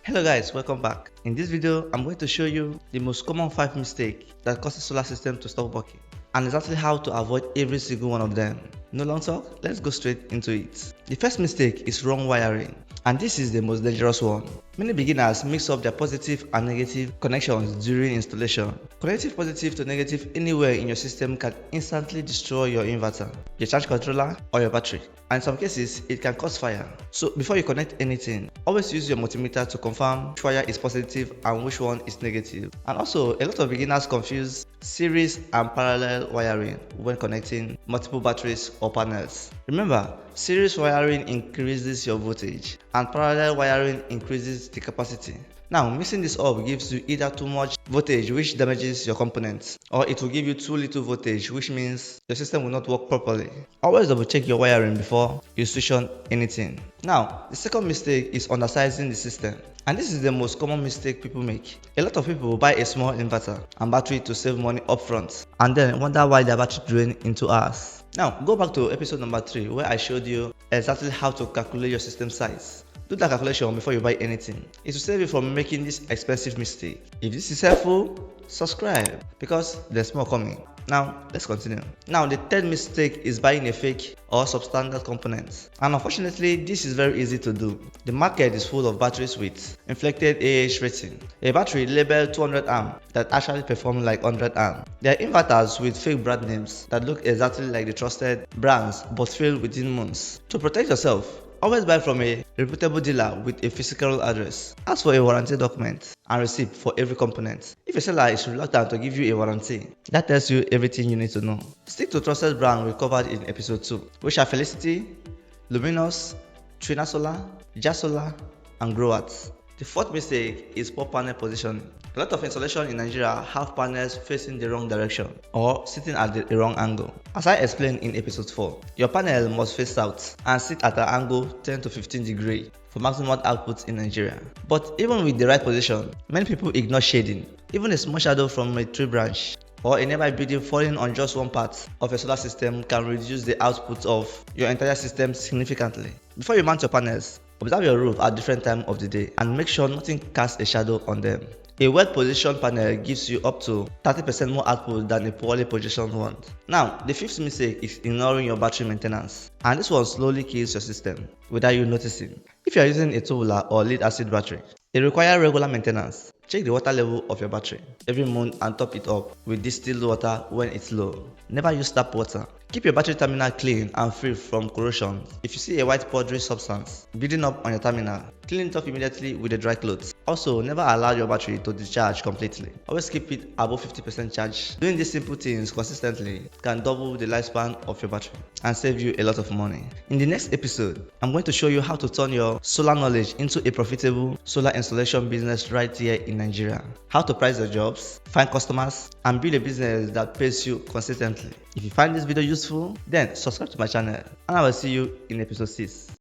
Hello guys, welcome back. In this video, I'm going to show you the most common 5 mistakes that cause a solar system to stop working and exactly how to avoid every single one of them. No long talk, let's go straight into it. The first mistake is wrong wiring, and this is the most dangerous one. Many beginners mix up their positive and negative connections during installation. Connecting positive to negative anywhere in your system can instantly destroy your inverter, your charge controller, or your battery. And in some cases, it can cause fire. So before you connect anything, always use your multimeter to confirm which wire is positive and which one is negative. And also, a lot of beginners confuse series and parallel wiring when connecting multiple batteries or panels. Remember, series wiring increases your voltage and parallel wiring increases the capacity. Now, mixing this up gives you either too much voltage, which damages your components, or it will give you too little voltage, which means your system will not work properly. Always double check your wiring before you switch on anything. Now, the second mistake is undersizing the system. And this is the most common mistake people make. A lot of people buy a small inverter and battery to save money upfront, and then wonder why their battery drains into hours. Now, go back to episode number 3 where I showed you exactly how to calculate your system size. Do that calculation before you buy anything. It will save you from making this expensive mistake. If this is helpful, subscribe because there's more coming. Now, let's continue. Now, the third mistake is buying a fake or substandard component. And unfortunately, this is very easy to do. The market is full of batteries with inflected AH rating. A battery labeled 200 amp that actually perform like 100 amp. There are inverters with fake brand names that look exactly like the trusted brands but fail within months. To protect yourself, always buy from a reputable dealer with a physical address. Ask for a warranty document and receipt for every component. If a seller is reluctant to give you a warranty, that tells you everything you need to know. Stick to trusted brands we covered in episode 2, which are Felicity, Luminous, Trina Solar, Jazz Solar, and Growat. The fourth mistake is poor panel positioning. A lot of installations in Nigeria have panels facing the wrong direction or sitting at the wrong angle. As I explained in episode 4, your panel must face south and sit at an angle 10 to 15 degrees for maximum output in Nigeria. But even with the right position, many people ignore shading. Even a small shadow from a tree branch or a nearby building falling on just one part of a solar system can reduce the output of your entire system significantly. Before you mount your panels, observe your roof at different times of the day and make sure nothing casts a shadow on them. A well-positioned panel gives you up to 30% more output than a poorly positioned one. Now, the fifth mistake is ignoring your battery maintenance. And this one slowly kills your system without you noticing. If you are using a tubular or lead acid battery, it requires regular maintenance. Check the water level of your battery every month and top it up with distilled water when it's low. Never use tap water. Keep your battery terminal clean and free from corrosion. If you see a white powdery substance building up on your terminal, clean it off immediately with a dry cloth. Also, never allow your battery to discharge completely. Always keep it above 50% charge. Doing these simple things consistently can double the lifespan of your battery and save you a lot of money. In the next episode, I'm going to show you how to turn your solar knowledge into a profitable solar installation business right here in Nigeria. How to price your jobs, find customers, and build a business that pays you consistently. If you find this video useful, then subscribe to my channel and I will see you in episode 6.